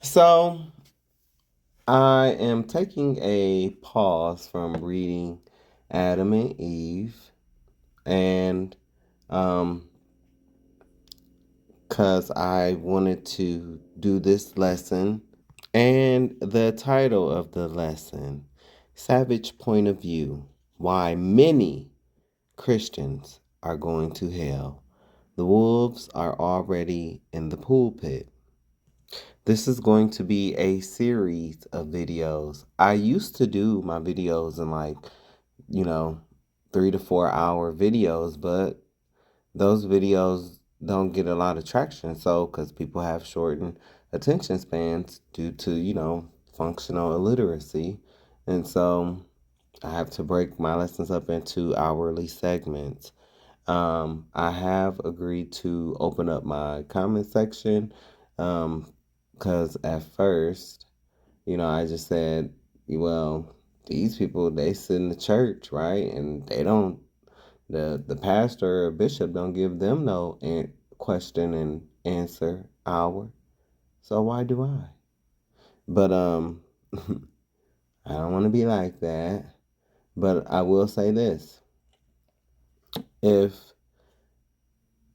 So I am taking a pause from reading Adam and Eve, and because I wanted to do this lesson, and the title of the lesson, Savage Point of View: Why Many Christians Are Going to Hell. The wolves are already in the pulpit. This is going to be a series of videos. I used to do my videos in 3 to 4 hour videos, but those videos don't get a lot of traction. So, because people have shortened attention spans due to, functional illiteracy. And so I have to break my lessons up into hourly segments. I have agreed to open up my comment section. Because at first, I just said, well, these people, they sit in the church, right? And they don't, the pastor or bishop don't give them no question and answer hour. So why do I? But I don't want to be like that. But I will say this. If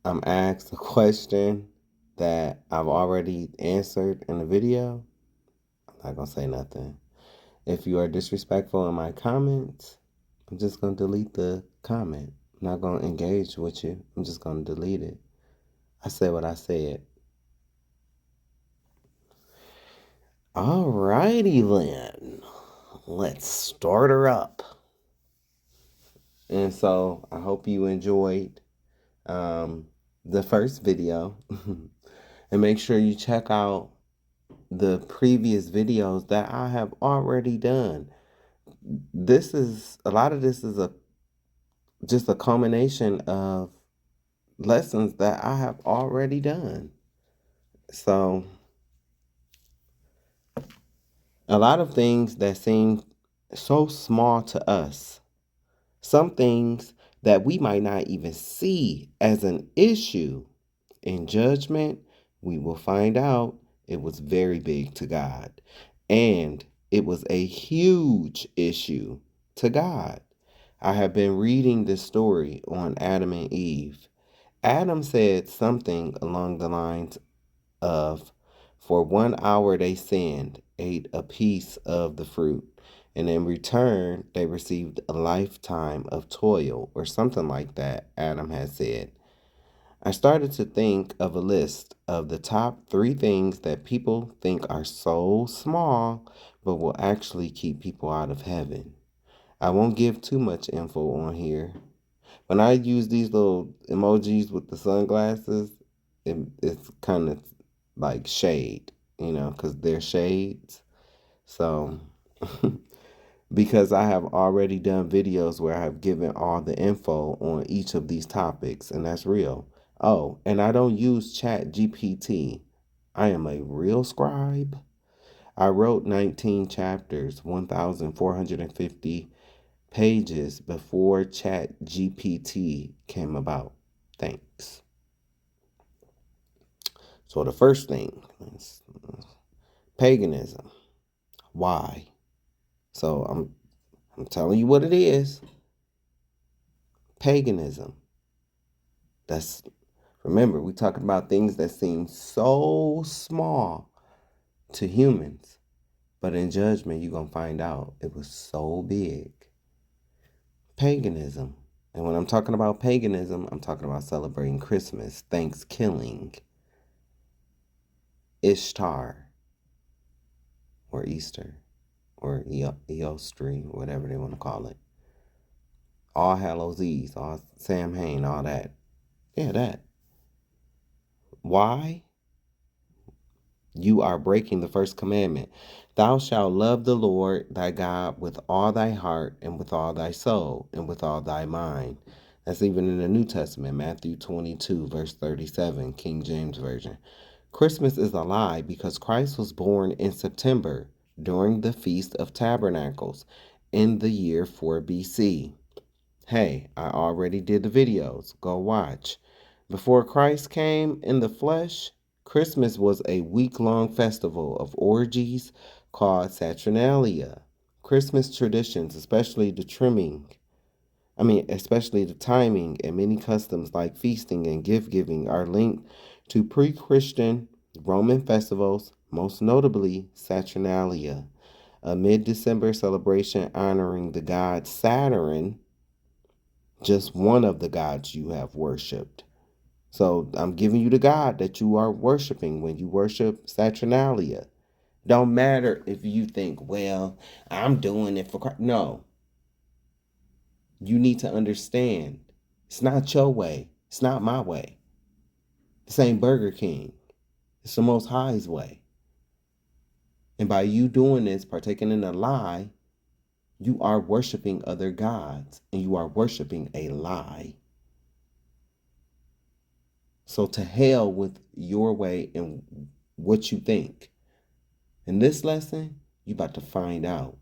I'm asked a question that I've already answered in the video, I'm not going to say nothing. If you are disrespectful in my comments, I'm just going to delete the comment. I'm not going to engage with you. I'm just going to delete it. I said what I said. Alrighty then. Let's start her up. And so I hope you enjoyed the first video. And make sure you check out the previous videos that I have already done. A lot of this is just a culmination of lessons that I have already done. So a lot of things that seem so small to us, some things that we might not even see as an issue, in judgment, we will find out it was very big to God. And it was a huge issue to God. I have been reading this story on Adam and Eve. Adam said something along the lines of, for 1 hour they sinned, ate a piece of the fruit, and in return they received a lifetime of toil, or something like that, Adam had said. I started to think of a list of the top 3 things that people think are so small, but will actually keep people out of heaven. I won't give too much info on here. When I use these little emojis with the sunglasses, it's kind of like shade, because they're shades. So, because I have already done videos where I have given all the info on each of these topics, and that's real. Oh, and I don't use Chat GPT. I am a real scribe. I wrote 19 chapters, 1,450 pages before Chat GPT came about. Thanks. So the first thing is paganism. Why? So I'm telling you what it is. Paganism. Remember, we're talking about things that seem so small to humans, but in judgment, you're going to find out it was so big. Paganism. And when I'm talking about paganism, I'm talking about celebrating Christmas, Thanksgiving, Ishtar, or Easter, or Eostry, whatever they want to call it. All Hallows Eve, all Samhain, all that. Yeah, that. Why? You are breaking the first commandment. Thou shalt love the Lord thy God with all thy heart and with all thy soul and with all thy mind. That's even in the New Testament, Matthew 22, verse 37, King James Version. Christmas is a lie because Christ was born in September during the Feast of Tabernacles in the year 4 BC. Hey, I already did the videos. Go watch. Before Christ came in the flesh, Christmas was a week-long festival of orgies called Saturnalia. Christmas traditions, especially the timing and many customs like feasting and gift giving are linked to pre-Christian Roman festivals, most notably Saturnalia, a mid-December celebration honoring the god Saturn, just one of the gods you have worshipped. So I'm giving you the God that you are worshiping when you worship Saturnalia. Don't matter if you think, well, I'm doing it for Christ. No. You need to understand. It's not your way. It's not my way. This ain't Burger King. It's the Most High's way. And by you doing this, partaking in a lie, you are worshiping other gods and you are worshiping a lie. So to hell with your way and what you think. In this lesson, you about to find out.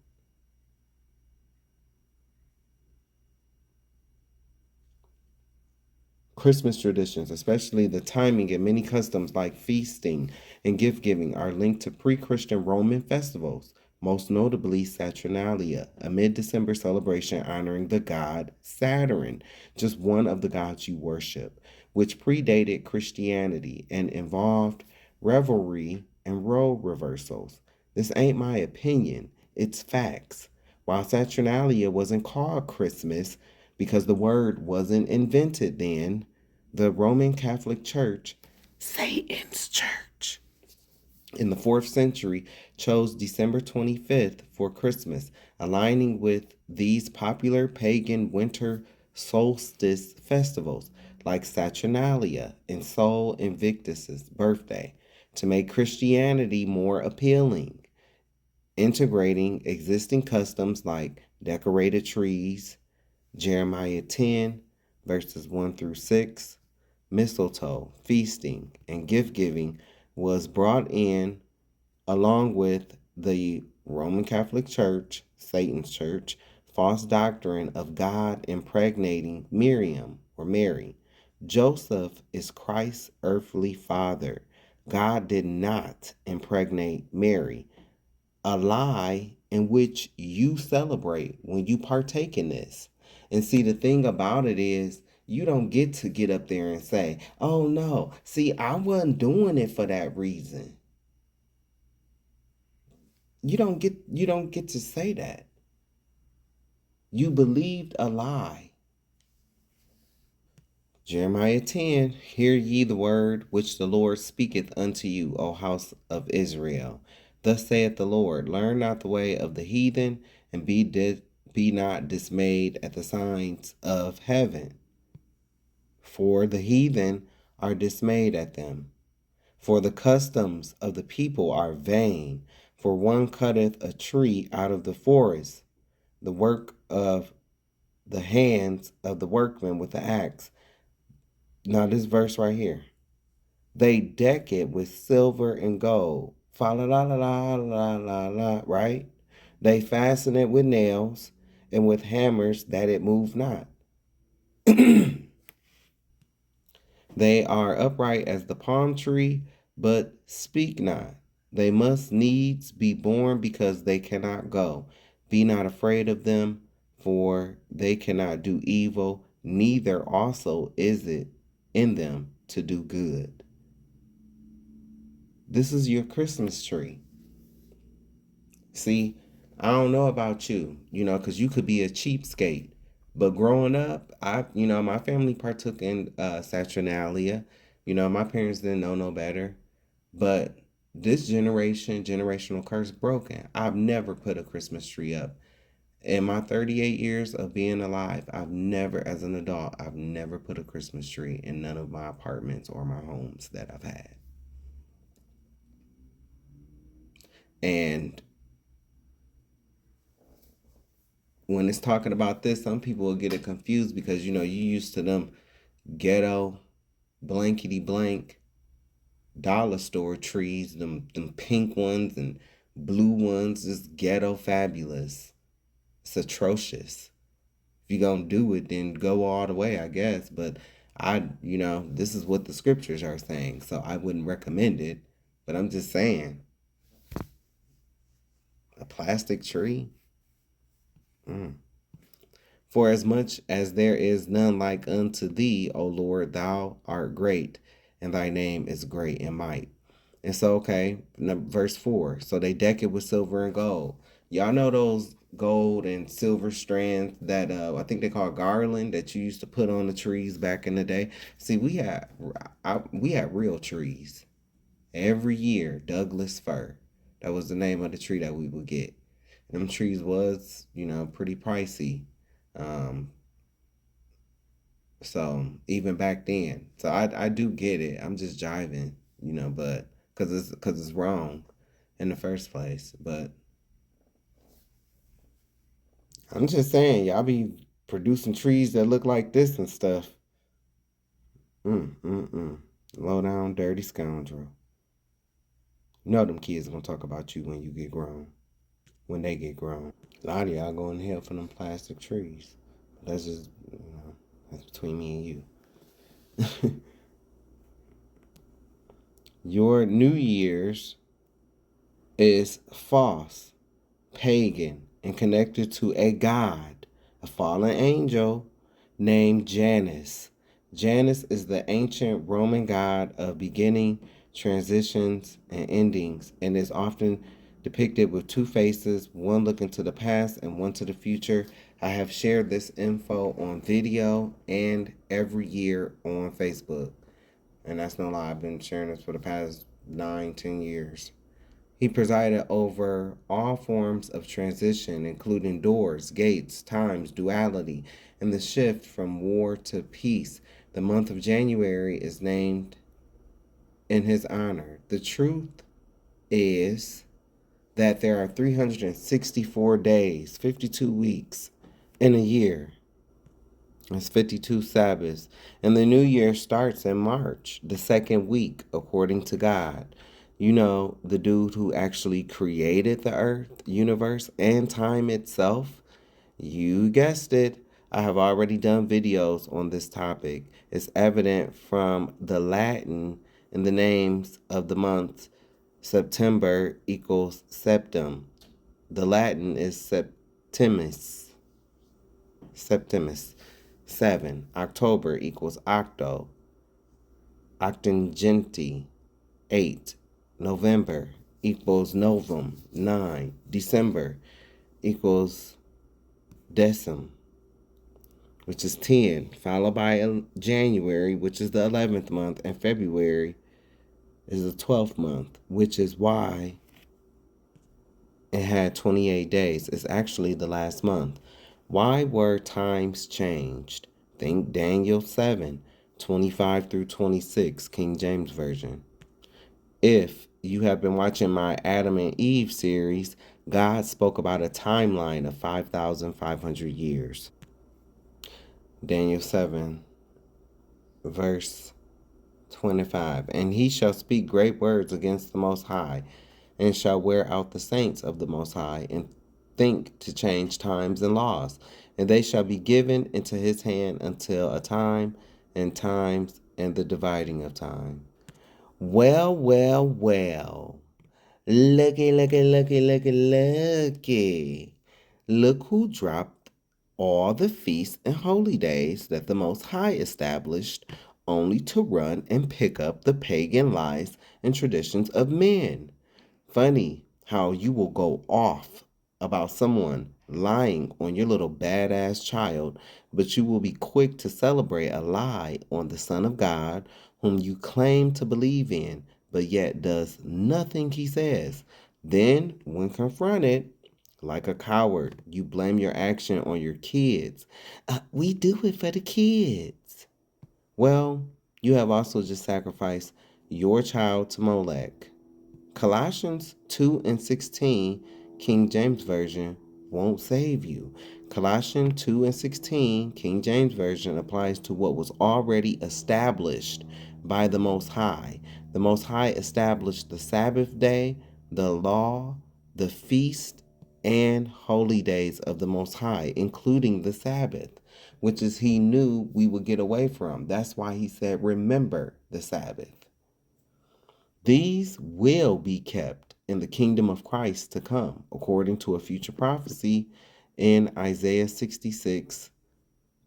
Christmas traditions, especially the timing and many customs like feasting and gift giving, are linked to pre-Christian Roman festivals, most notably Saturnalia, a mid-December celebration honoring the god Saturn, just one of the gods you worship, which predated Christianity and involved revelry and role reversals. This ain't my opinion, it's facts. While Saturnalia wasn't called Christmas, because the word wasn't invented then, the Roman Catholic Church, Satan's church, in the 4th century chose December 25th for Christmas, aligning with these popular pagan winter solstice festivals like Saturnalia and Sol Invictus's birthday to make Christianity more appealing, integrating existing customs like decorated trees, Jeremiah 10, verses 1 through 6, mistletoe, feasting, and gift giving was brought in along with the Roman Catholic Church, Satan's church, false doctrine of God impregnating Miriam or Mary. Joseph is Christ's earthly father. God did not impregnate Mary, a lie in which you celebrate when you partake in this. And see, the thing about it is, you don't get to get up there and say, oh no, see, I wasn't doing it for that reason. You don't get to say that. You believed a lie. Jeremiah 10, hear ye the word which the Lord speaketh unto you, O house of Israel. Thus saith the Lord, learn not the way of the heathen, and be not dismayed at the signs of heaven. For the heathen are dismayed at them. For the customs of the people are vain. For one cutteth a tree out of the forest, the work of the hands of the workman with the axe. Now this verse right here. They deck it with silver and gold. Fa la la la la la la la, right? They fasten it with nails and with hammers that it move not. They are upright as the palm tree, but speak not. They must needs be born because they cannot go. Be not afraid of them, for they cannot do evil, neither also is it in them to do good. This is your Christmas tree. See, I don't know about you, because you could be a cheapskate. But growing up, my family partook in Saturnalia. My parents didn't know no better. But this generational curse broken. I've never put a Christmas tree up. In my 38 years of being alive, as an adult, I've never put a Christmas tree in none of my apartments or my homes that I've had. And when it's talking about this, some people will get it confused because, you used to them ghetto, blankety blank, dollar store trees, them pink ones and blue ones, just ghetto fabulous. It's atrocious. If you're going to do it, then go all the way, I guess. But This is what the scriptures are saying, so I wouldn't recommend it. But I'm just saying, a plastic tree. For as much as there is none like unto thee, O Lord, thou art great, and thy name is great in might. And so, okay, verse 4. So they deck it with silver and gold. Y'all know those gold and silver strands that I think they call garland that you used to put on the trees back in the day. See, we had real trees every year. Douglas fir, that was the name of the tree that we would get. Them trees was pretty pricey. Um, so even back then, so I do get it. I'm just jiving, but because it's wrong in the first place. But I'm just saying, y'all be producing trees that look like this and stuff. Low down, dirty scoundrel. You know them kids are gonna talk about you when you get grown. When they get grown, a lot of y'all going to hell for them plastic trees. That's just that's between me and you. Your New Year's is false, pagan, and connected to a god, a fallen angel named Janus. Janus is the ancient Roman god of beginning, transitions, and endings, and is often depicted with two faces, one looking to the past and one to the future. I have shared this info on video and every year on Facebook. And that's no lie. I've been sharing this for the past 9-10 years. He presided over all forms of transition, including doors, gates, times, duality, and the shift from war to peace. The month of January is named in his honor. The truth is that there are 364 days, 52 weeks in a year. It's 52 Sabbaths. And the new year starts in March, the second week, according to God. The dude who actually created the earth, universe, and time itself. You guessed it. I have already done videos on this topic. It's evident from the Latin in the names of the months. September equals septum. The Latin is Septimus. Septimus. 7. October equals octo. Octangenti. 8. November equals novum. 9. December equals decim, which is 10, followed by January, which is the 11th month, and February is the 12th month, which is why it had 28 days. It's actually the last month. Why were times changed? Think Daniel 7:25 through 26, King James Version. If you have been watching my Adam and Eve series, God spoke about a timeline of 5,500 years. Daniel 7, verse 25. And he shall speak great words against the Most High, and shall wear out the saints of the Most High, and think to change times and laws. And they shall be given into his hand until a time and times and the dividing of time. Well. Looky. Look who dropped all the feasts and holy days that the Most High established only to run and pick up the pagan lies and traditions of men. Funny how you will go off about someone lying on your little badass child, but you will be quick to celebrate a lie on the Son of God, whom you claim to believe in, but yet does nothing he says. Then, when confronted, like a coward, you blame your action on your kids. We do it for the kids. Well, you have also just sacrificed your child to Molech. Colossians 2:16, King James Version, won't save you. Colossians 2:16, King James Version, applies to what was already established by the Most High. The Most High established the Sabbath day, the law, the feast, and holy days of the Most High, including the Sabbath. which is he knew we would get away from. That's why he said, remember the Sabbath. These will be kept in the kingdom of Christ to come, according to a future prophecy in Isaiah 66,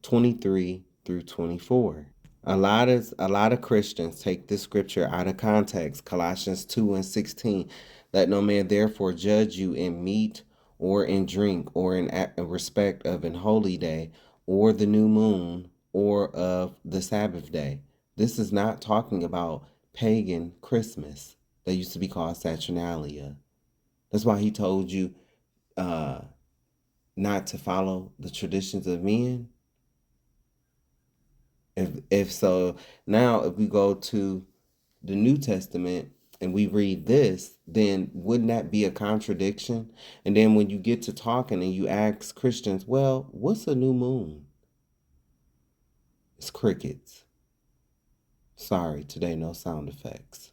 23 through 24. A lot of Christians take this scripture out of context. Colossians 2 and 16. Let no man therefore judge you in meat or in drink or in respect of an holy day or the new moon or of the Sabbath day. This is not talking about pagan Christmas that used to be called Saturnalia. That's why he told you not to follow the traditions of men. If so, now if we go to the New Testament and we read this, then wouldn't that be a contradiction? And then when you get to talking and you ask Christians, well, what's a new moon? It's crickets. Sorry, today no sound effects.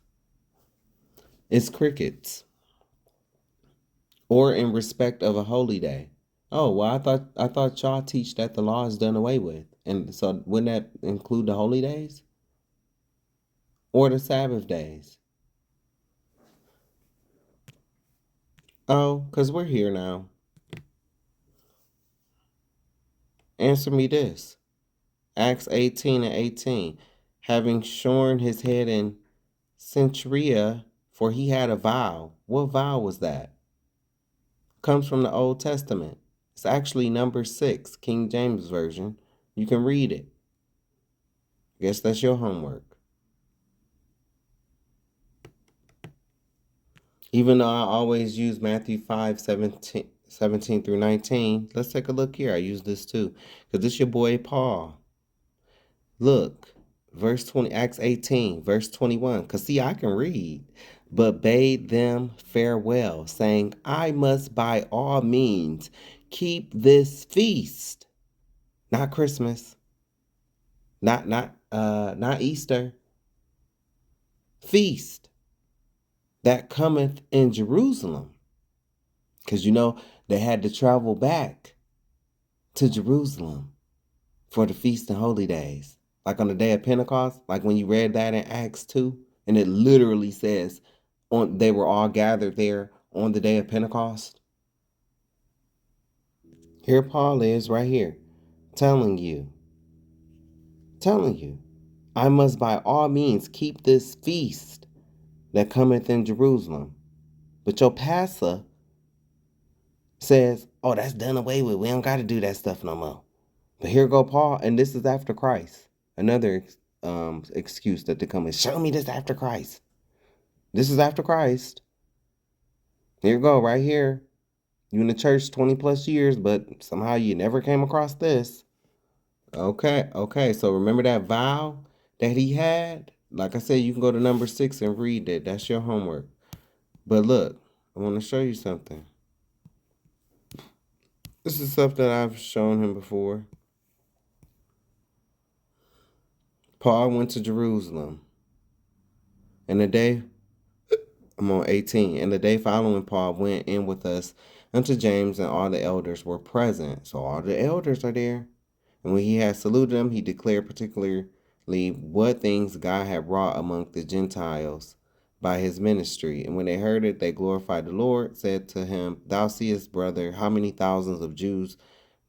It's crickets. Or in respect of a holy day. Oh, well, I thought y'all teach that the law is done away with. And so wouldn't that include the holy days? Or the Sabbath days? Oh, because we're here now. Answer me this. Acts 18 and 18. Having shorn his head in Centuria, for he had a vow. What vow was that? Comes from the Old Testament. It's actually number 6, King James Version. You can read it. Guess that's your homework. Even though I always use Matthew 5, 17 through 19, let's take a look here. I use this too, because this your boy Paul. Look, verse 20, Acts 18, verse 21, because see, I can read. But bade them farewell, saying, I must by all means keep this feast. Not Christmas. Not Easter. Feast that cometh in Jerusalem. Because they had to travel back to Jerusalem for the feast and holy days. Like on the day of Pentecost, like when you read that in Acts 2, and it literally says they were all gathered there on the day of Pentecost. Here Paul is right here telling you, I must by all means keep this feast that cometh in Jerusalem. But your Passa says, oh, that's done away with. We don't got to do that stuff no more. But here go Paul, and this is after Christ. Another excuse that they come is, show me this after Christ. This is after Christ. Here you go, right here. You in the church 20 plus years, but somehow you never came across this. Okay. So remember that vow that he had? Like I said, you can go to number 6 and read it. That's your homework. But look, I want to show you something. This is stuff that I've shown him before. Paul went to Jerusalem. And the day, I'm on 18, and the day following Paul went in with us unto James, and all the elders were present. So all the elders are there. And when he had saluted them, he declared particularly what things God had wrought among the Gentiles by his ministry. And when they heard it, they glorified the Lord, said to him, thou seest, brother, how many thousands of Jews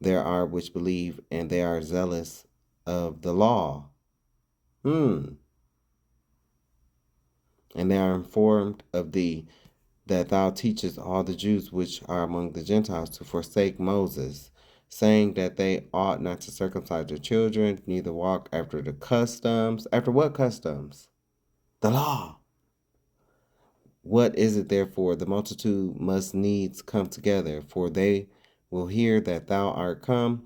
there are which believe, and they are zealous of the law. And they are informed of thee, that thou teachest all the Jews which are among the Gentiles to forsake Moses, saying that they ought not to circumcise their children, neither walk after the customs. After what customs? The law. What is it therefore? The multitude must needs come together, for they will hear that thou art come.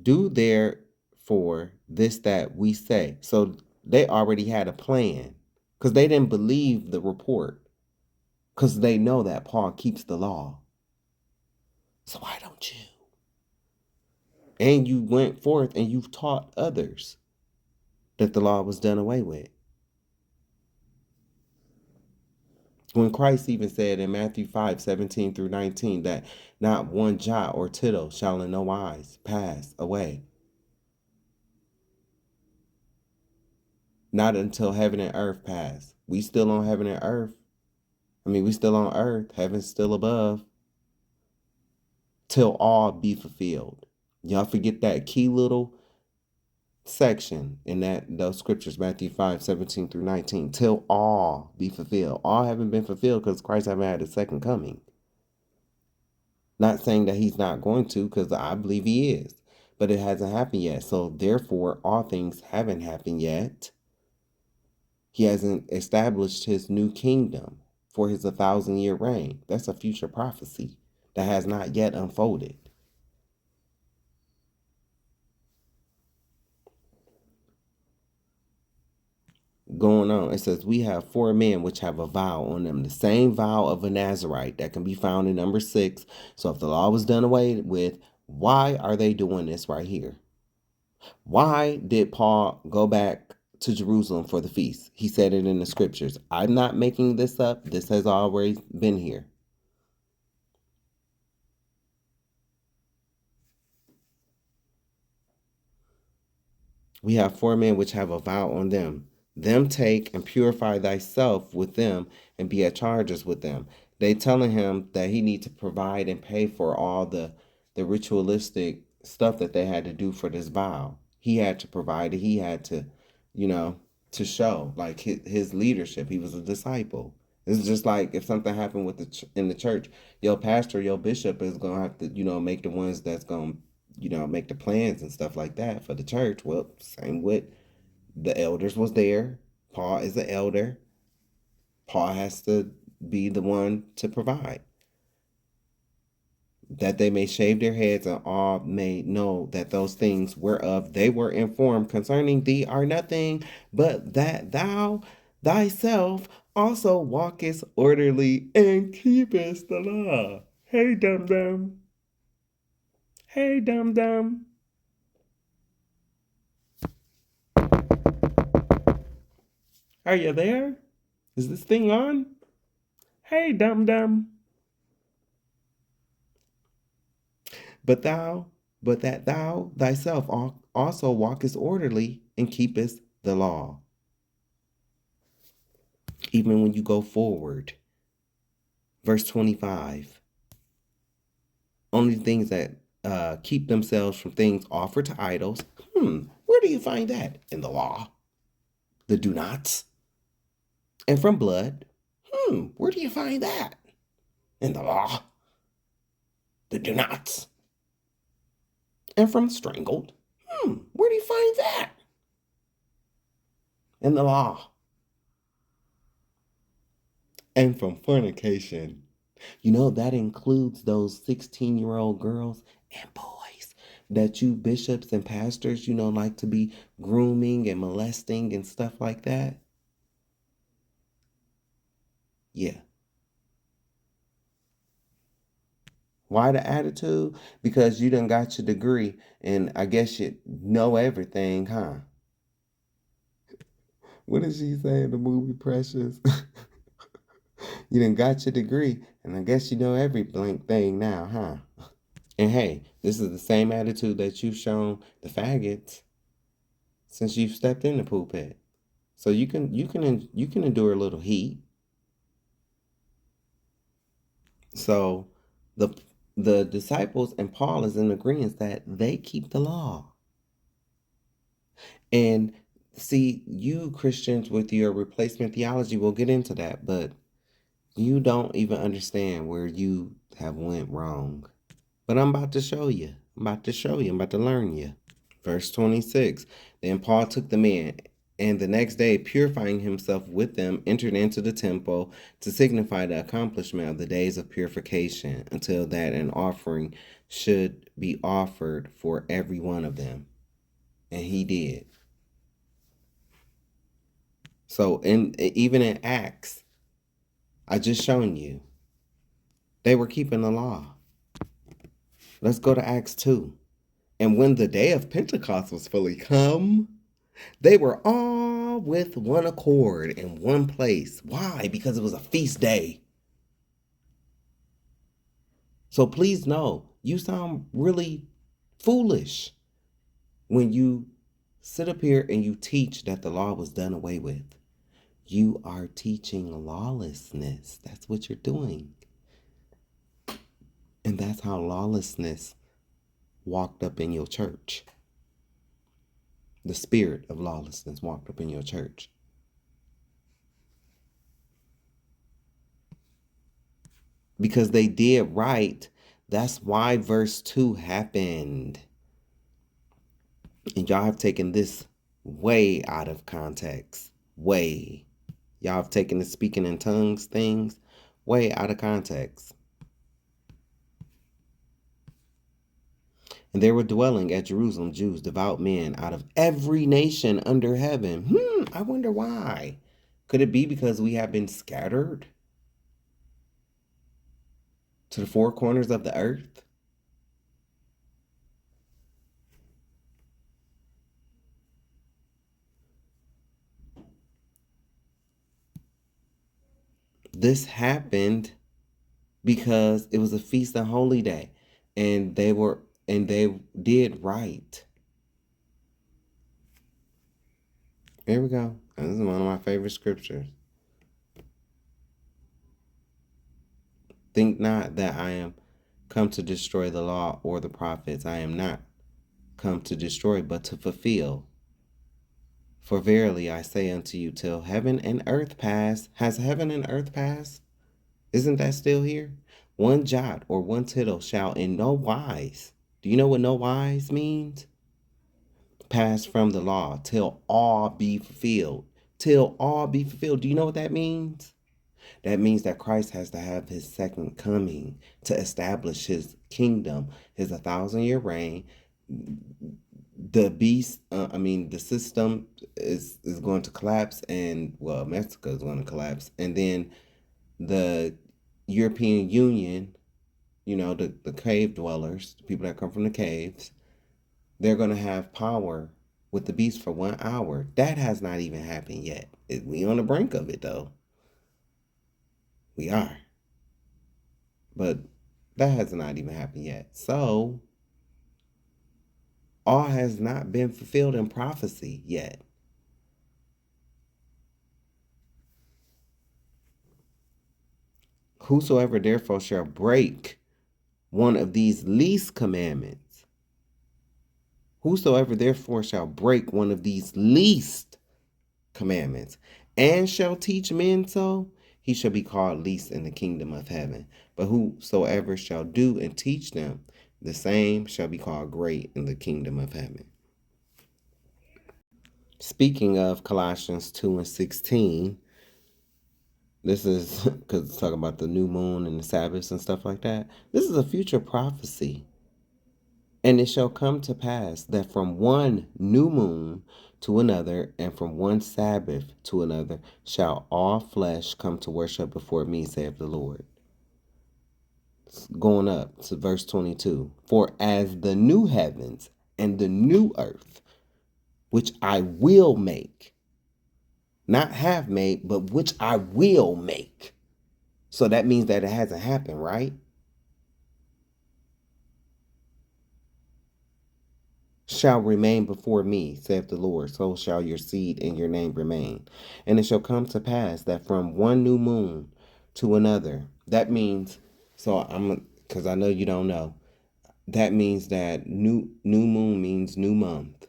Do therefore this that we say. So they already had a plan, because they didn't believe the report, because they know that Paul keeps the law. So why don't you? And you went forth and you've taught others that the law was done away with. When Christ even said in Matthew 5, 17 through 19, that not one jot or tittle shall in no wise pass away Not until heaven and earth pass. We still on heaven and earth. We still on earth. Heaven's still above. Till all be fulfilled. Y'all forget that key little section in those scriptures, Matthew 5:17-19. Till all be fulfilled. All haven't been fulfilled because Christ haven't had his second coming. Not saying that he's not going to, because I believe he is. But it hasn't happened yet. So therefore, all things haven't happened yet. He hasn't established his new kingdom for his 1,000-year reign. That's a future prophecy that has not yet unfolded. Going on, it says, we have 4 men which have a vow on them, the same vow of a Nazarite that can be found in number 6. So if the law was done away with, why are they doing this right here? Why did Paul go back to Jerusalem for the feast? He said it in the scriptures. I'm not making this up. This has always been here. We have 4 men which have a vow on them. Them take and purify thyself with them and be at charges with them. They telling him that he need to provide and pay for all the ritualistic stuff that they had to do for this vow. He had to provide it. He had to, to show like his leadership. He was a disciple. It's just like if something happened with in the church, your pastor, your bishop is going to have to, make the ones that's going to, make the plans and stuff like that for the church. Well, same with the elders was there. Paul is an elder. Paul has to be the one to provide. That they may shave their heads and all may know that those things whereof they were informed concerning thee are nothing, but that thou thyself also walkest orderly and keepest the law. Hey, dum-dum. Hey, dum-dum. Are you there? Is this thing on? Hey, dum-dum. But that thou thyself also walkest orderly and keepest the law. Even when you go forward. Verse 25. Only things that keep themselves from things offered to idols. Where do you find that? In the law. The do nots. And from blood. Where do you find that? In the law. The do nots. And from strangled. Where do you find that? In the law. And from fornication. That includes those 16-year-old girls and boys that you bishops and pastors, like to be grooming and molesting and stuff like that. Yeah. Why the attitude? Because you done got your degree and I guess you know everything, huh? What did she say in the movie Precious? You done got your degree and I guess you know every blank thing now, huh? And hey, this is the same attitude that you've shown the faggots since you've stepped in the pulpit. So you can endure a little heat. So the disciples and Paul is in agreement that they keep the law. And see, you Christians with your replacement theology, we'll get into that, but you don't even understand where you have went wrong. But I'm about to show you. I'm about to learn you. Verse 26. Then Paul took the men, and the next day, purifying himself with them, entered into the temple to signify the accomplishment of the days of purification, until that an offering should be offered for every one of them. And he did. So even in Acts, I just shown you, they were keeping the law. Let's go to Acts 2. And when the day of Pentecost was fully come, they were all with one accord in one place. Why? Because it was a feast day. So please know, you sound really foolish when you sit up here and you teach that the law was done away with. You are teaching lawlessness. That's what you're doing. And that's how lawlessness walked up in your church. The spirit of lawlessness walked up in your church. Because they did right. That's why verse 2 happened. And y'all have taken this way out of context. Way. Y'all have taken the speaking in tongues things way out of context. And there were dwelling at Jerusalem Jews, devout men out of every nation under heaven. I wonder why. Could it be because we have been scattered to the four corners of the earth? This happened because it was a feast and holy day, and they did right. Here we go. This is one of my favorite scriptures. Think not that I am come to destroy the law or the prophets. I am not come to destroy, but to fulfill. For verily I say unto you, till heaven and earth pass. Has heaven and earth passed? Isn't that still here? One jot or one tittle shall in no wise. Do you know what no wise means? Pass from the law till all be fulfilled. Till all be fulfilled. Do you know what that means? That means that Christ has to have his second coming to establish his kingdom, his 1,000-year reign. The beast, the system is going to collapse, and well, Mexico is going to collapse, and then the European Union, the cave dwellers, the people that come from the caves, they're going to have power with the beast for 1 hour. That has not even happened yet. We on the brink of it, though. We are. But that has not even happened yet. So, all has not been fulfilled in prophecy yet. Whosoever therefore shall break one of these least commandments, whosoever therefore shall break one of these least commandments and shall teach men so, he shall be called least in the kingdom of heaven. But whosoever shall do and teach them, the same shall be called great in the kingdom of heaven. Speaking of Colossians 2:16, this is because it's talking about the new moon and the Sabbaths and stuff like that. This is a future prophecy. And it shall come to pass that from one new moon to another, and from one Sabbath to another, shall all flesh come to worship before me, saith the Lord. It's going up to verse 22. For as the new heavens and the new earth, which I will make, not have made, but which I will make. So that means that it hasn't happened, right? Shall remain before me, saith the Lord, so shall your seed and your name remain. And it shall come to pass that from one new moon to another, that means, because I know you don't know, that means that new moon means new month,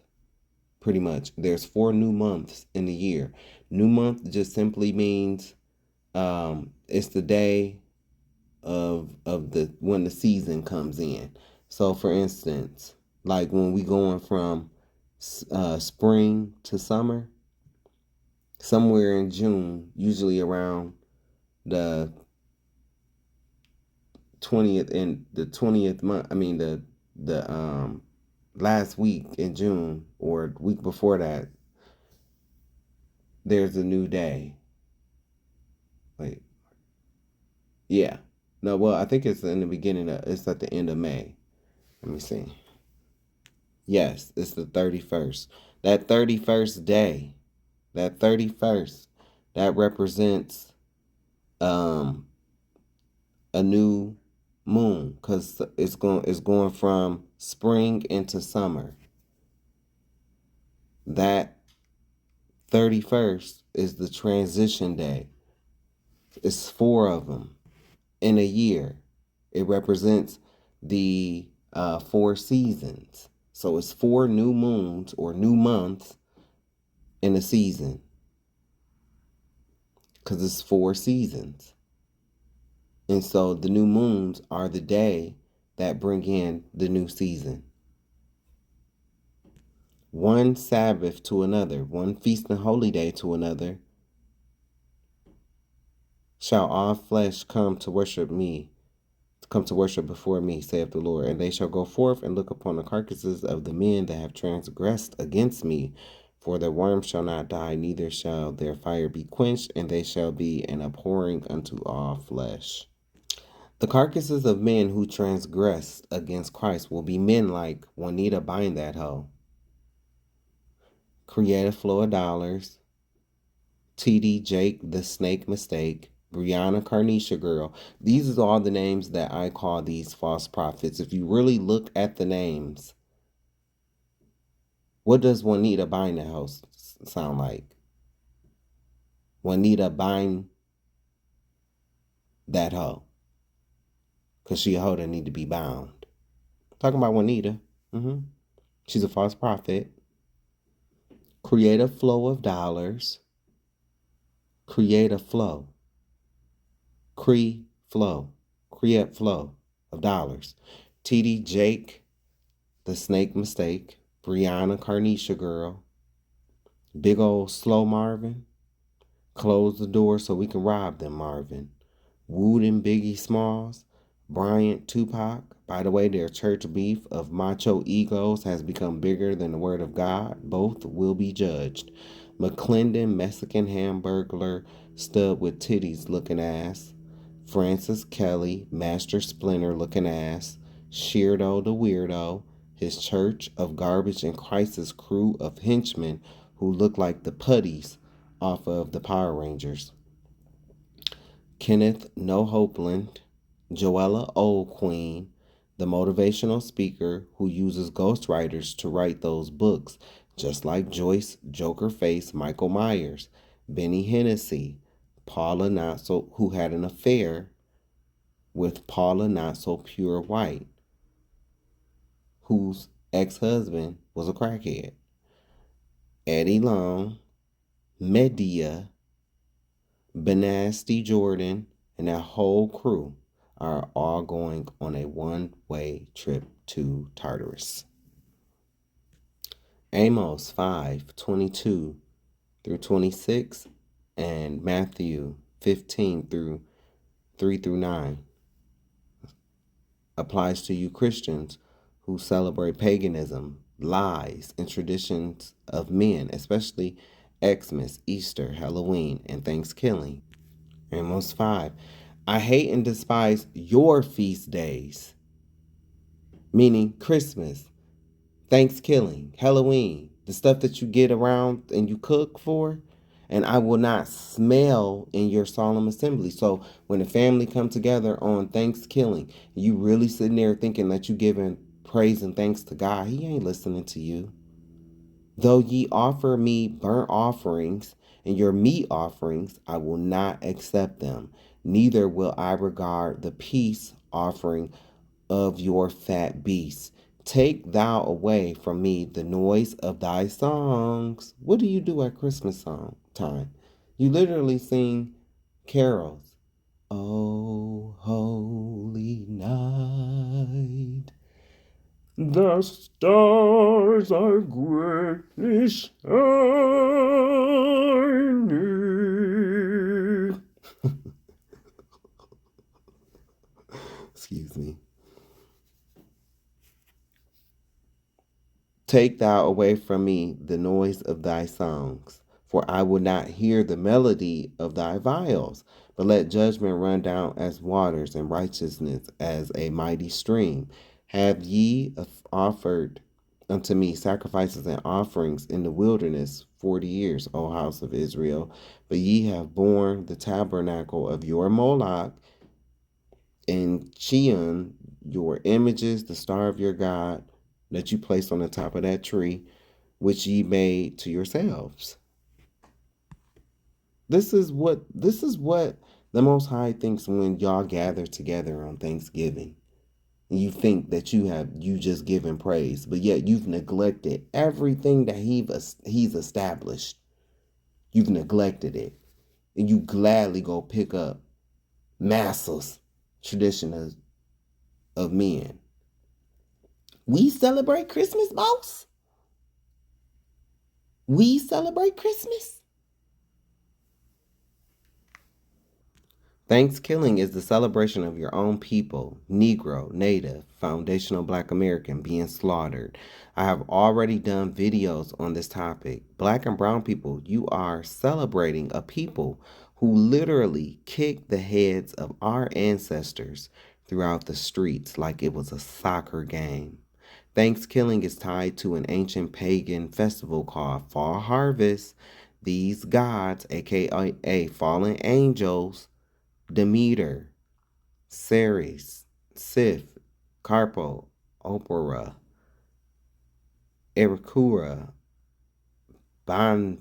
pretty much. There's 4 new months in the year. New month just simply means it's the day of when the season comes in. So for instance, like when we going from spring to summer, somewhere in June, usually around the 20th and the 20th month, the last week in June or week before that, there's a new day. Wait. Yeah. No, well, I think it's in the beginning it's at the end of May. Let me see. Yes, it's the 31st. That 31st day, that 31st, that represents a new moon, because it's going from spring into summer. That 31st is the transition day. It's 4 of them in a year. It represents the 4 seasons. So it's 4 new moons or new months in a season, because it's 4 seasons. And so the new moons are the day that bring in the new season. One Sabbath to another, one feast and holy day to another, shall all flesh come to worship before me, saith the Lord. And they shall go forth and look upon the carcasses of the men that have transgressed against me. For their worm shall not die, neither shall their fire be quenched, and they shall be an abhorring unto all flesh. The carcasses of men who transgressed against Christ will be men like Juanita Bind That Hoe, Create a Flow of Dollars, TD Jake the Snake Mistake, Brianna Carnisha Girl. These are all the names that I call these false prophets. If you really look at the names, what does Juanita Bind That Hoe sound like? Juanita Bind That Hoe. Because she a hoe that need to be bound. Talking about Juanita. She's a false prophet. Create a flow of dollars. Create a flow. Flow. Create flow of dollars. TD Jake, the Snake Mistake. Brianna Carnisha Girl. Big old Slow Marvin. Close the door so we can rob them, Marvin. Wood and Biggie Smalls. Bryant Tupac. By the way, their church beef of macho egos has become bigger than the word of God. Both will be judged. McClendon, Mexican Hamburglar, stud with titties looking ass. Francis Kelly, Master Splinter looking ass. Sheardo the Weirdo, his church of garbage and crisis crew of henchmen who look like the putties off of the Power Rangers. Kenneth No Hopeland, Joella Old Queen, the motivational speaker who uses ghostwriters to write those books, just like Joyce Joker Face Michael Myers, Benny Hennessy, Paula Not So, who had an affair with Paula Not So Pure White, whose ex-husband was a crackhead. Eddie Long, Medea, Benasty Jordan, and that whole crew are all going on a one-way trip to Tartarus. Amos 5:22 through 26 and Matthew 15 through 3 through 9 applies to you Christians who celebrate paganism, lies, and traditions of men, especially Xmas, Easter, Halloween, and Thanksgiving. Amos 5. I hate and despise your feast days, meaning Christmas, Thanksgiving, Halloween, the stuff that you get around and you cook for, and I will not smell in your solemn assembly. So when the family come together on Thanksgiving, you really sitting there thinking that you giving praise and thanks to God, he ain't listening to you. Though ye offer me burnt offerings and your meat offerings, I will not accept them. Neither will I regard the peace offering of your fat beasts. Take thou away from me the noise of thy songs. What do you do at Christmas time? You literally sing carols. Oh, holy night, the stars are greatly shining. Excuse me. Take thou away from me the noise of thy songs, for I will not hear the melody of thy viols. But let judgment run down as waters, and righteousness as a mighty stream. Have ye offered unto me sacrifices and offerings in the wilderness 40 years, O house of Israel? But ye have borne the tabernacle of your Moloch, and Chiun, your images, the star of your God, that you placed on the top of that tree. which ye made to yourselves. This is what the Most High thinks when y'all gather together on Thanksgiving. And you think that you just given praise, but yet you've neglected everything that he's established. You've neglected it. And you gladly go pick up Massa's tradition of men. We celebrate Christmas, boss? We celebrate Christmas? Thanksgiving is the celebration of your own people, Negro, Native, foundational Black American, being slaughtered. I have already done videos on this topic. Black and brown people, you are celebrating a people who literally kicked the heads of our ancestors throughout the streets like it was a soccer game. Thanksgiving is tied to an ancient pagan festival called Fall Harvest. These gods, aka fallen angels, Demeter, Ceres, Sif, Carpo, Opera, Ericura, Banpa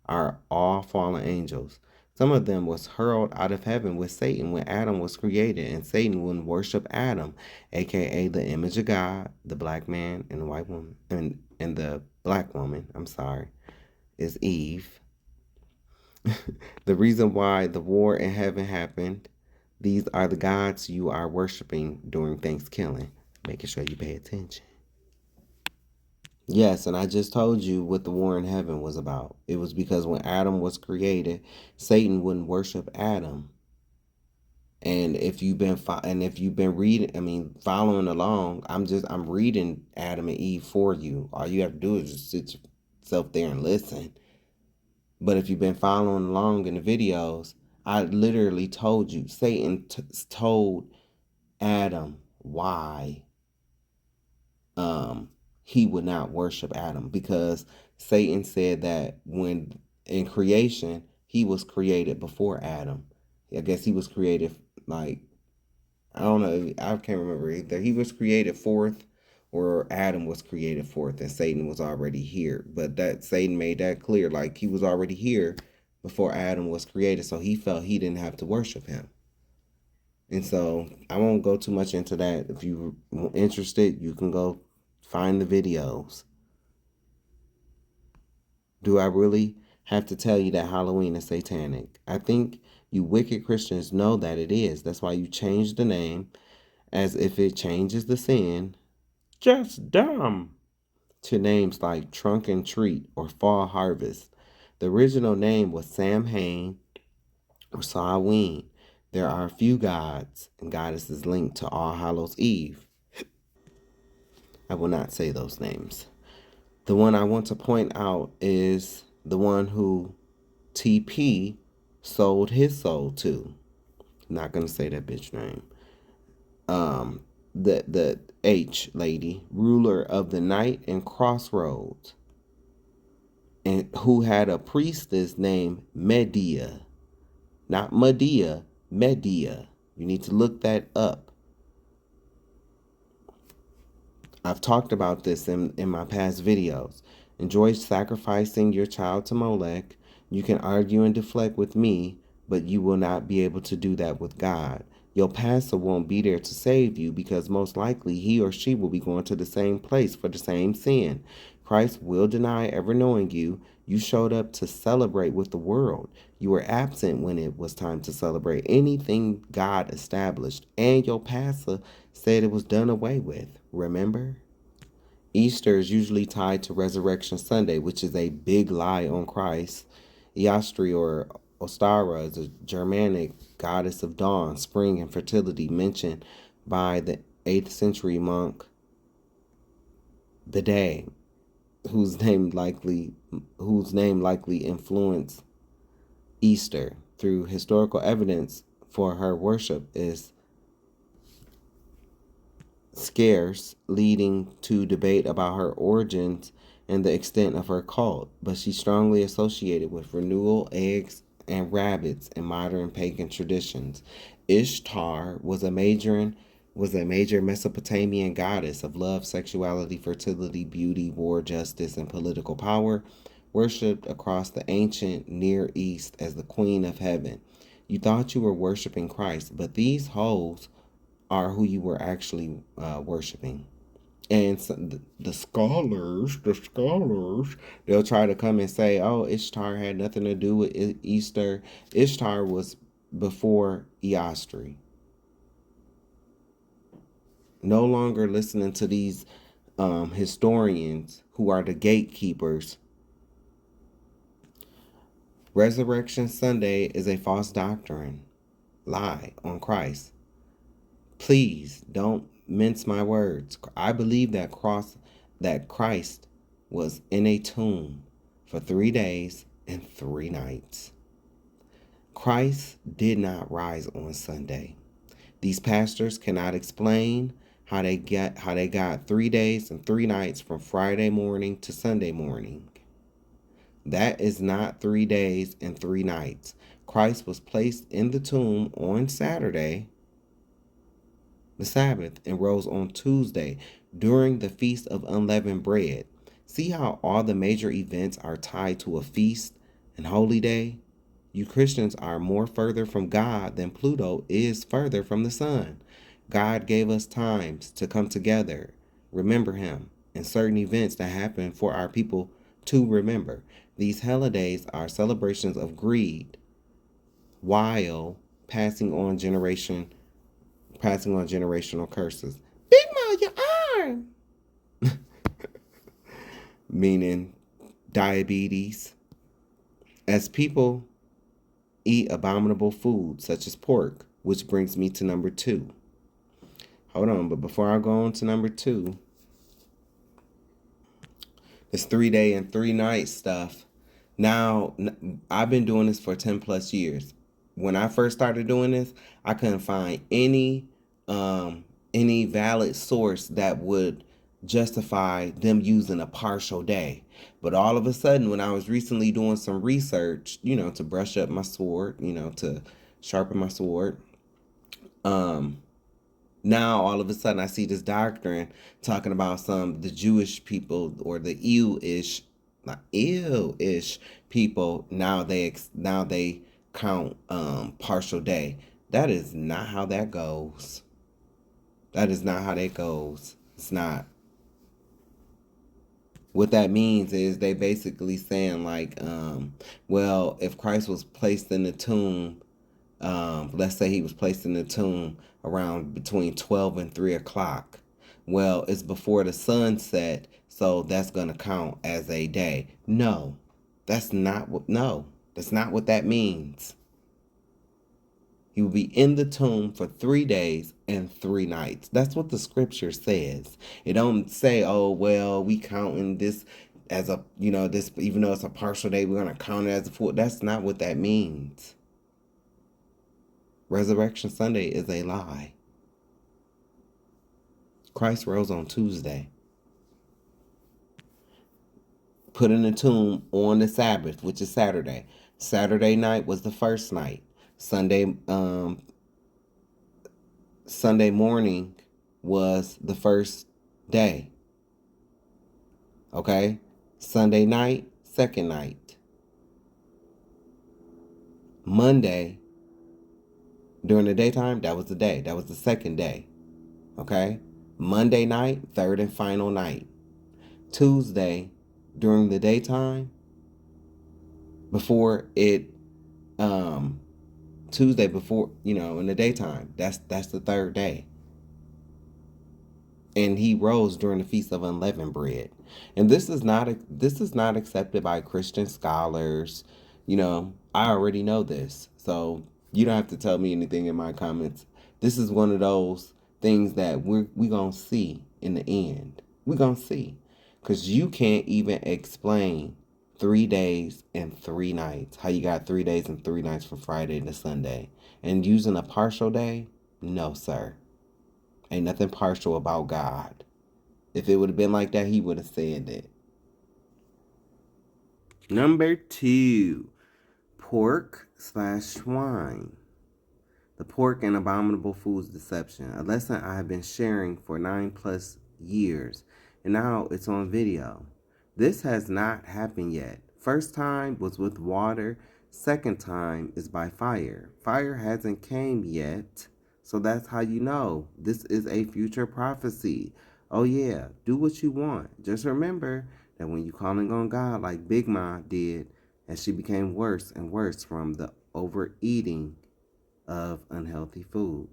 are all fallen angels. Some of them was hurled out of heaven with Satan when Adam was created, and Satan would worship Adam, aka the image of God, the black man and the white woman, and the black woman, is Eve. The reason why the war in heaven happened, these are the gods you are worshiping during Thanksgiving. Making sure you pay attention. Yes, and I just told you what the war in heaven was about. It was because when Adam was created, Satan wouldn't worship Adam. And if you've been reading, following along, I'm reading Adam and Eve for you. All you have to do is just sit yourself there and listen. But if you've been following along in the videos, I literally told you, Satan told Adam why he would not worship Adam, because Satan said that when in creation, he was created before Adam. I guess he was created I don't know, I can't remember either. He was created fourth or Adam was created fourth and Satan was already here. But that Satan made that clear, like he was already here before Adam was created, so he felt he didn't have to worship him. And so I won't go too much into that. If you're interested, you can go find the videos. Do I really have to tell you that Halloween is satanic? I think you wicked Christians know that it is. That's why you changed the name as if it changes the sin. Just dumb. To names like Trunk and Treat or Fall Harvest. The original name was Samhain or Samhain. There are a few gods and goddesses linked to All Hallows Eve. I will not say those names. The one I want to point out is the one who TP sold his soul to. Not gonna say that bitch name. The H lady, ruler of the night and crossroads, and who had a priestess named Medea. Not Medea, Medea. You need to look that up. I've talked about this in my past videos. Enjoy sacrificing your child to Molech. You can argue and deflect with me, but you will not be able to do that with God. Your pastor won't be there to save you because most likely he or she will be going to the same place for the same sin. Christ will deny ever knowing you. You showed up to celebrate with the world. You were absent when it was time to celebrate anything God established, and your pastor said it was done away with. Remember? Easter is usually tied to Resurrection Sunday, which is a big lie on Christ. Eostri or Ostara is a Germanic goddess of dawn, spring, and fertility mentioned by the 8th century monk Bede, whose name likely influenced Easter. Through historical evidence for her worship is scarce, leading to debate about her origins and the extent of her cult, but she's strongly associated with renewal, eggs, and rabbits in modern pagan traditions. Ishtar was a was a major Mesopotamian goddess of love, sexuality, fertility, beauty, war, justice, and political power, worshipped across the ancient Near East as the Queen of Heaven. You thought you were worshiping Christ, but these hoes are who you were actually worshiping. And so the scholars, they'll try to come and say, oh, Ishtar had nothing to do with Easter. Ishtar was before Eostri. No longer listening to these historians who are the gatekeepers. Resurrection Sunday is a false doctrine, lie on Christ. Please don't mince my words. I believe that Christ was in a tomb for 3 days and 3 nights. Christ did not rise on Sunday. These pastors cannot explain how they got 3 days and 3 nights from Friday morning to Sunday morning. That is not 3 days and 3 nights. Christ was placed in the tomb on Saturday, the Sabbath, and rose on Tuesday during the Feast of Unleavened Bread. See how all the major events are tied to a feast and holy day? You Christians are more further from God than Pluto is further from the sun. God gave us times to come together, remember him, and certain events that happen for our people to remember. These holidays are celebrations of greed while passing on generational curses. Big Mom, your arm! Meaning diabetes. As people eat abominable food such as pork, which brings me to number 2. Hold on, but before I go on to number 2, this 3 day and 3 night stuff. Now, I've been doing this for 10 plus years. When I first started doing this, I couldn't find any valid source that would justify them using a partial day. But all of a sudden, when I was recently doing some research, to brush up my sword, to sharpen my sword, now all of a sudden I see this doctrine talking about the Jewish people or the ill-ish people. Now they count partial day. That is not how that goes. That is not how that goes. It's not. What that means is they basically saying like, well, if Christ was placed in the tomb, let's say he was placed in the tomb around between 12 and 3 o'clock. Well, it's before the sun set, so that's going to count as a day. No, that's not what that means. He will be in the tomb for 3 days and 3 nights. That's what the scripture says. It don't say, oh, well, we counting this as a, this, even though it's a partial day, we're going to count it as a full. That's not what that means. Resurrection Sunday is a lie. Christ rose on Tuesday. Put in the tomb on the Sabbath, which is Saturday. Saturday night was the first night. Sunday morning was the first day. Okay? Sunday night, second night. Monday, during the daytime, that was the day. That was the second day. Okay? Monday night, third and final night. Tuesday, during the daytime, before it, Tuesday before, in the daytime, that's the third day. And he rose during the Feast of Unleavened Bread. And this is not accepted by Christian scholars. I already know this. So you don't have to tell me anything in my comments. This is one of those things that we're going to see in the end. We're going to see. Because you can't even explain 3 days and 3 nights. How you got 3 days and 3 nights from Friday to Sunday. And using a partial day? No, sir. Ain't nothing partial about God. If it would have been like that, he would have said it. Number 2, pork/swine. The Pork and Abominable Foods Deception, a lesson I have been sharing for 9+ years, and now it's on video. This has not happened yet. First time was with water, second time is by fire. Fire hasn't came yet, so that's how you know this is a future prophecy. Oh yeah, do what you want. Just remember that when you calling on God like Big Ma did, as she became worse and worse from the overeating of unhealthy food.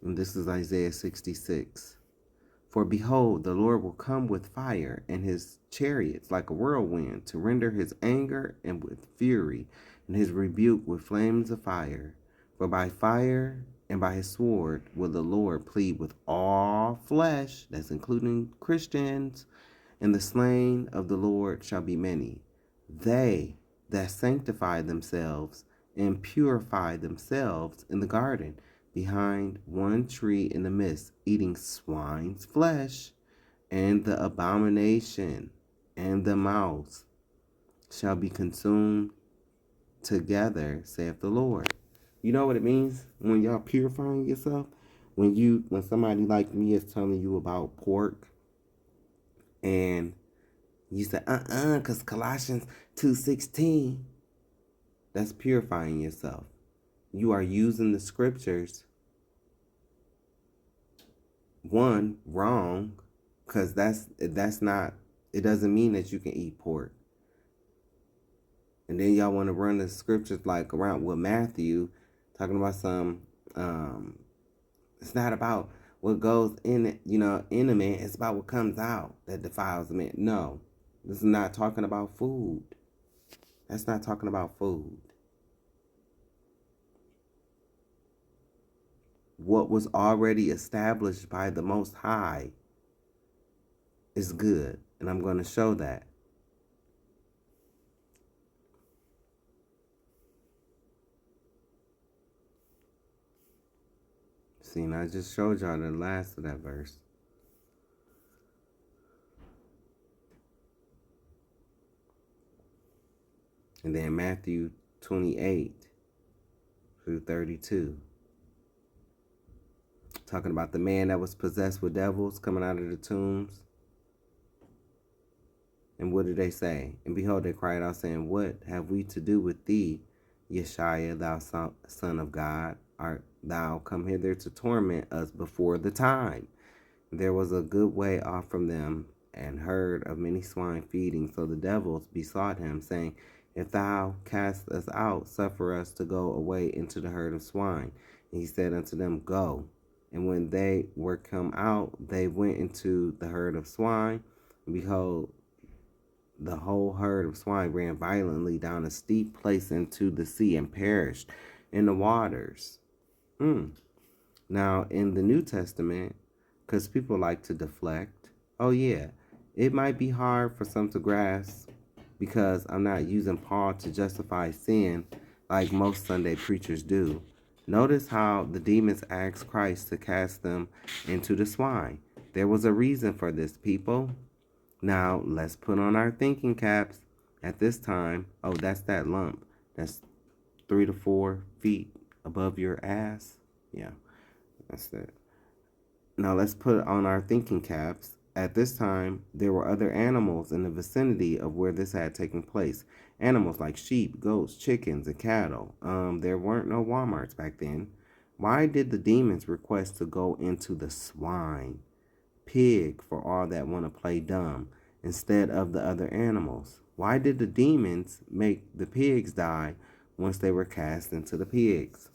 And this is Isaiah 66. For behold, the Lord will come with fire, and his chariots like a whirlwind, to render his anger and with fury, and his rebuke with flames of fire. For by fire and by his sword will the Lord plead with all flesh, that's including Christians, and the slain of the Lord shall be many. They that sanctify themselves and purify themselves in the garden, behind one tree in the midst, eating swine's flesh, and the abomination and the mouse shall be consumed together, saith the Lord. You know what it means when y'all purifying yourself? When somebody like me is telling you about pork, and you say, because Colossians 2:16, that's purifying yourself. You are using the scriptures, one, wrong, because that's not, it doesn't mean that you can eat pork. And then y'all want to run the scriptures like around with Matthew, talking about some, it's not about what goes in it, in a man, it's about what comes out that defiles a man. No, this is not talking about food. That's not talking about food. What was already established by the Most High is good, and I'm going to show that. See, and I just showed y'all the last of that verse. And then Matthew 28-32. Talking about the man that was possessed with devils coming out of the tombs. And what did they say? And behold, they cried out, saying, what have we to do with thee, Yeshua, thou Son of God? Art thou come hither to torment us before the time? There was a good way off from them, and heard of many swine feeding. So the devils besought him, saying, if thou cast us out, suffer us to go away into the herd of swine. And he said unto them, go. And when they were come out, they went into the herd of swine. And behold, the whole herd of swine ran violently down a steep place into the sea, and perished in the waters. Now, in the New Testament, because people like to deflect, oh yeah, it might be hard for some to grasp, because I'm not using Paul to justify sin like most Sunday preachers do. Notice how the demons asked Christ to cast them into the swine. There was a reason for this, people. Now, let's put on our thinking caps. At this time, oh, that's that lump. That's 3 to 4 feet above your ass. Yeah, that's it. Now, let's put on our thinking caps. At this time, there were other animals in the vicinity of where this had taken place. Animals like sheep, goats, chickens, and cattle. There weren't no Walmarts back then. Why did the demons request to go into the swine, pig, for all that want to play dumb, instead of the other animals? Why did the demons make the pigs die once they were cast into the pigs?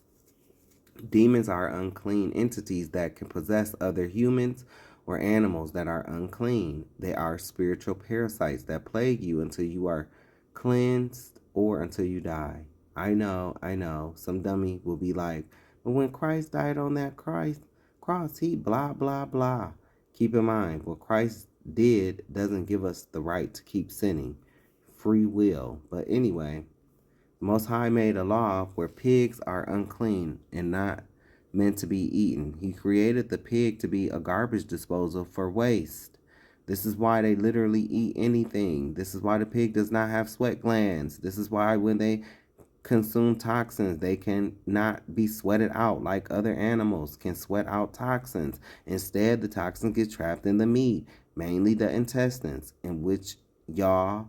Demons are unclean entities that can possess other humans or animals that are unclean. They are spiritual parasites that plague you until you are cleansed or until you die. I know. Some dummy will be like, but when Christ died on that cross, he blah, blah, blah. Keep in mind, what Christ did doesn't give us the right to keep sinning. Free will. But anyway, the Most High made a law where pigs are unclean and not meant to be eaten. He created the pig to be a garbage disposal for waste. This is why they literally eat anything. This is why the pig does not have sweat glands. This is why when they consume toxins. They cannot be sweated out like other animals can sweat out toxins. Instead, the toxins get trapped in the meat, mainly the intestines, in which y'all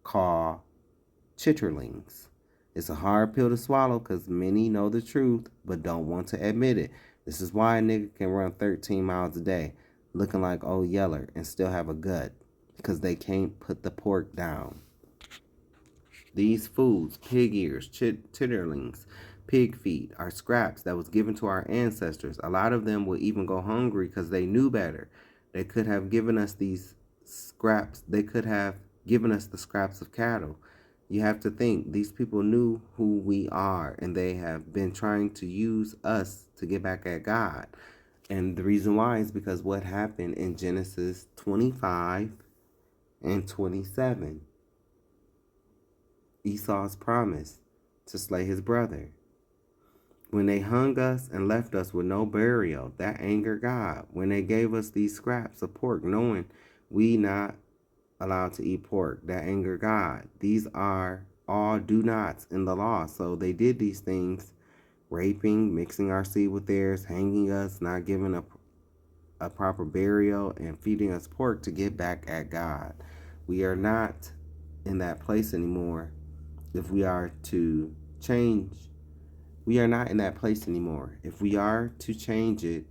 call chitterlings. It's a hard pill to swallow because many know the truth but don't want to admit it. This is why a nigga can run 13 miles a day looking like old Yeller and still have a gut, because they can't put the pork down. These foods, pig ears, chitterlings, pig feet, are scraps that was given to our ancestors. A lot of them will even go hungry because they knew better. They could have given us these scraps. They could have given us the scraps of cattle. You have to think, these people knew who we are, and they have been trying to use us to get back at God. And the reason why is because what happened in Genesis 25 and 27. Esau's promise to slay his brother. When they hung us and left us with no burial, that angered God. When they gave us these scraps of pork, knowing we not allowed to eat pork, that angered God. These are all do nots in the law. So they did these things: raping, mixing our seed with theirs, hanging us, not giving a proper burial, and feeding us pork to get back at God. We are not in that place anymore. If we are to change, we are not in that place anymore. If we are to change, it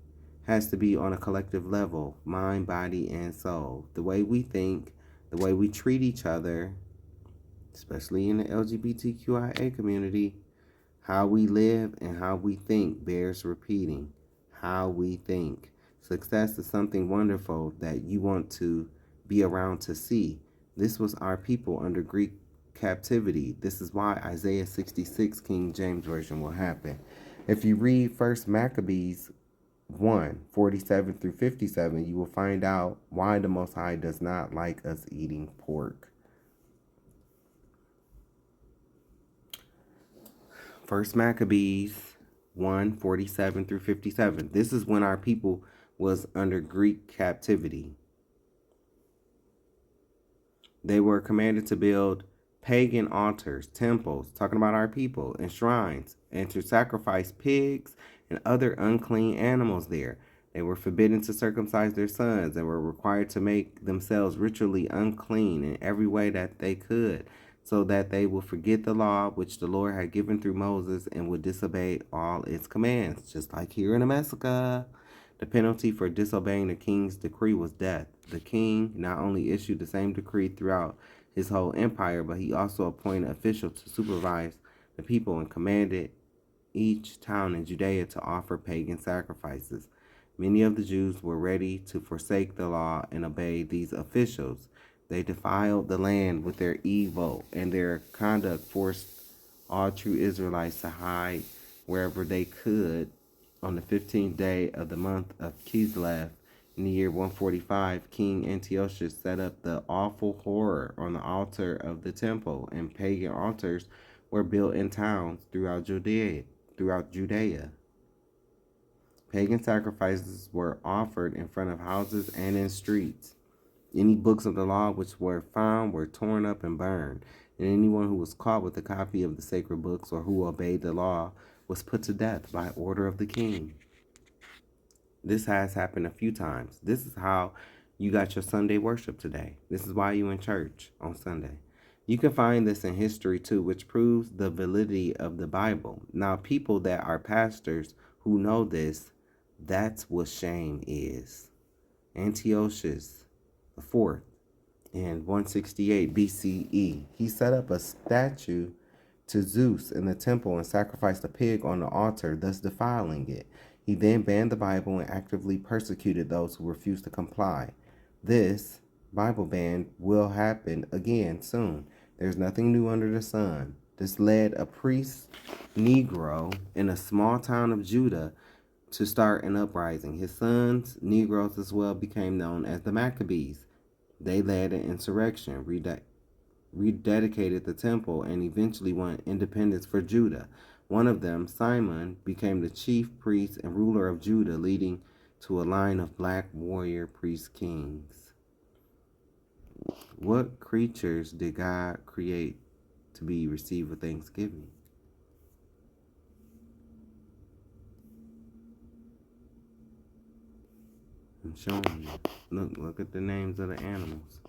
has to be on a collective level: mind, body, and soul. The way we think, the way we treat each other, especially in the LGBTQIA community, how we live and how we think bears repeating. How we think. Success is something wonderful that you want to be around to see. This was our people under Greek captivity. This is why Isaiah 66, King James Version, will happen. If you read 1 Maccabees 1:47 through 57, you will find out why the Most High does not like us eating pork. 1 Maccabees 1:47 through 57. This is when our people was under Greek captivity. They were commanded to build pagan altars, temples, talking about our people, and shrines, and to sacrifice pigs and other unclean animals there. They were forbidden to circumcise their sons and were required to make themselves ritually unclean in every way that they could, so that they would forget the law which the Lord had given through Moses and would disobey all its commands. Just like here in America, the penalty for disobeying the king's decree was death. The king not only issued the same decree throughout his whole empire, but he also appointed officials to supervise the people and commanded each town in Judea to offer pagan sacrifices. Many of the Jews were ready to forsake the law and obey these officials. They defiled the land with their evil, and their conduct forced all true Israelites to hide wherever they could. On the 15th day of the month of Kislev, in the year 145, King Antiochus set up the awful horror on the altar of the temple, and pagan altars were built in towns throughout Judea. Pagan sacrifices were offered in front of houses and in streets. Any books of the law which were found were torn up and burned, and anyone who was caught with a copy of the sacred books or who obeyed the law was put to death by order of the king. This has happened a few times. This is how you got your Sunday worship today. This is why you in church on Sunday. You can find this in history too, which proves the validity of the Bible. Now, people that are pastors who know this, that's what shame is. Antiochus IV in 168 BCE, he set up a statue to Zeus in the temple and sacrificed a pig on the altar, thus defiling it. He then banned the Bible and actively persecuted those who refused to comply. This Bible ban will happen again soon. There's nothing new under the sun. This led a priest Negro in a small town of Judah to start an uprising. His sons, Negroes as well, became known as the Maccabees. They led an insurrection, rededicated the temple, and eventually won independence for Judah. One of them, Simon, became the chief priest and ruler of Judah, leading to a line of black warrior priest kings. What creatures did God create to be received with thanksgiving? I'm showing you. Look at the names of the animals.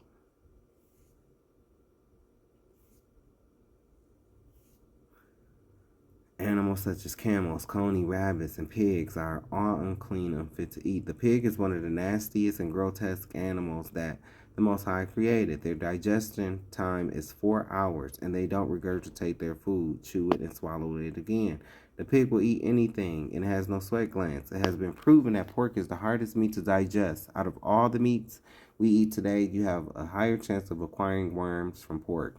Animals such as camels, coney, rabbits, and pigs are all unclean, unfit to eat. The pig is one of the nastiest and grotesque animals that the Most High created. Their digestion time is 4 hours, and they don't regurgitate their food, chew it, and swallow it again. The pig will eat anything and has no sweat glands. It has been proven that pork is the hardest meat to digest. Out of all the meats we eat today, you have a higher chance of acquiring worms from pork.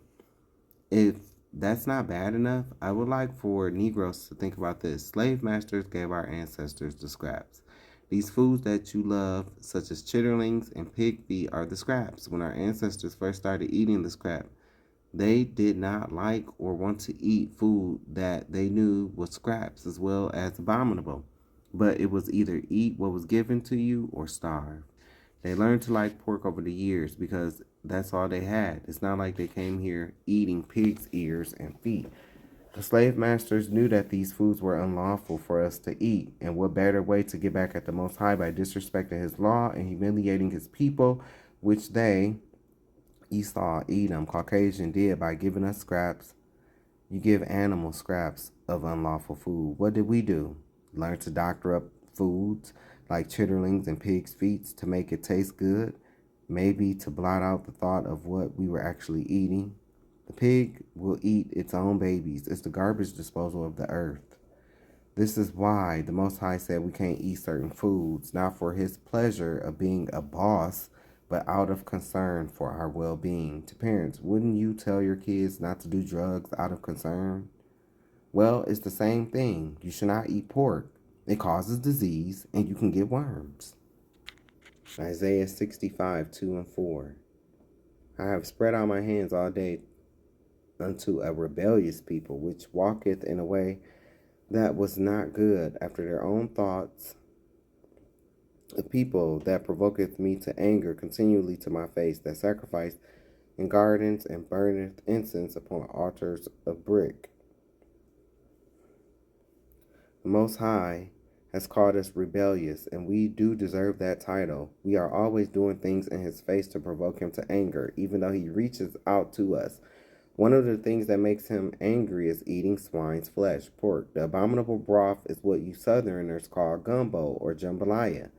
If that's not bad enough, I would like for Negroes to think about this. Slave masters gave our ancestors the scraps. These foods that you love, such as chitterlings and pig feet, are the scraps. When our ancestors first started eating the scrap, they did not like or want to eat food that they knew was scraps as well as abominable. But it was either eat what was given to you or starve. They learned to like pork over the years because that's all they had. It's not like they came here eating pig's ears and feet. The slave masters knew that these foods were unlawful for us to eat, and what better way to get back at the Most High by disrespecting his law and humiliating his people, which they, Esau, Edom, Caucasian, did by giving us scraps. You give animals scraps of unlawful food. What did we do? Learn to doctor up foods like chitterlings and pig's feet to make it taste good, maybe to blot out the thought of what we were actually eating. The pig will eat its own babies. It's the garbage disposal of the earth. This is why the Most High said we can't eat certain foods, not for his pleasure of being a boss, but out of concern for our well-being. To parents, wouldn't you tell your kids not to do drugs out of concern? Well, it's the same thing. You should not eat pork. It causes disease, and you can get worms. Isaiah 65, 2 and 4. I have spread out my hands all day unto a rebellious people, which walketh in a way that was not good after their own thoughts, a people that provoketh me to anger continually to my face, that sacrifice in gardens and burneth incense upon altars of brick. The Most High has called us rebellious, and we do deserve that title. We are always doing things in his face to provoke him to anger, even though he reaches out to us. One of the things that makes him angry is eating swine's flesh, pork. The abominable broth is what you Southerners call gumbo or jambalaya.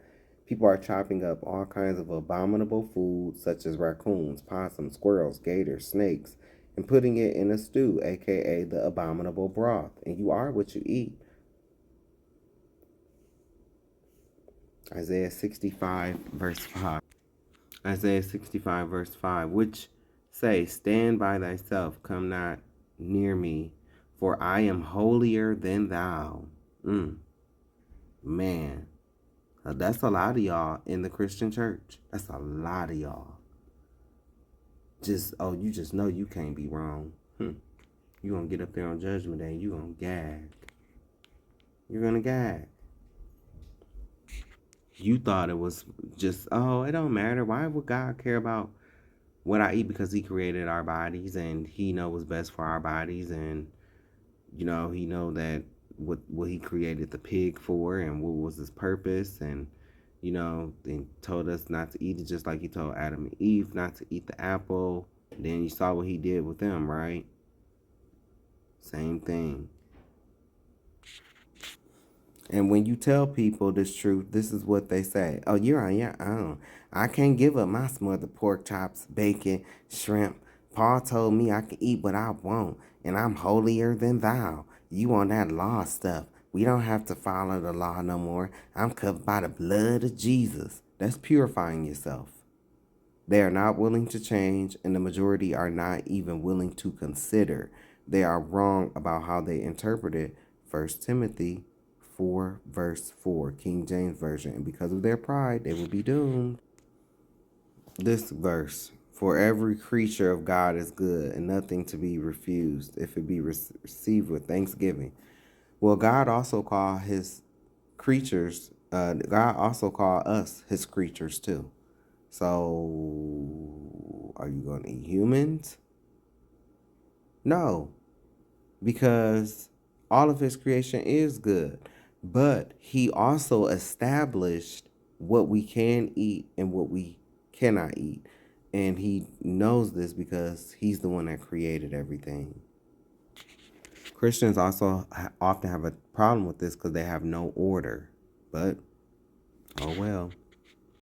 People are chopping up all kinds of abominable food, such as raccoons, possums, squirrels, gators, snakes, and putting it in a stew, aka the abominable broth. And you are what you eat. Isaiah 65, verse 5. Isaiah 65, verse 5, which say, stand by thyself, come not near me, for I am holier than thou. Man, that's a lot of y'all in the Christian church. That's a lot of y'all. You just know you can't be wrong. You gonna get up there on Judgment Day, you gonna gag. You're gonna gag. You thought it was just, it don't matter. Why would God care about what I eat? Because he created our bodies and he knows what's best for our bodies, and he know that what he created the pig for and what was his purpose, and and told us not to eat it, just like he told Adam and Eve not to eat the apple. Then you saw what he did with them, right? Same thing. And when you tell people this truth, this is what they say. Oh, you're on your own. I can't give up my smothered pork chops, bacon, shrimp. Paul told me I can eat what I want, and I'm holier than thou. You on that law stuff. We don't have to follow the law no more. I'm covered by the blood of Jesus. That's purifying yourself. They are not willing to change, and the majority are not even willing to consider. They are wrong about how they interpret it. 1 Timothy 4, verse 4, King James Version. And because of their pride, they will be doomed. This verse, for every creature of God is good, and nothing to be refused, if it be received with thanksgiving. Well, God also called his creatures, God also called us his creatures too. So, are you going to eat humans? No, because all of his creation is good. But he also established what we can eat and what we cannot eat. And he knows this because he's the one that created everything. Christians also often have a problem with this because they have no order. But, oh well.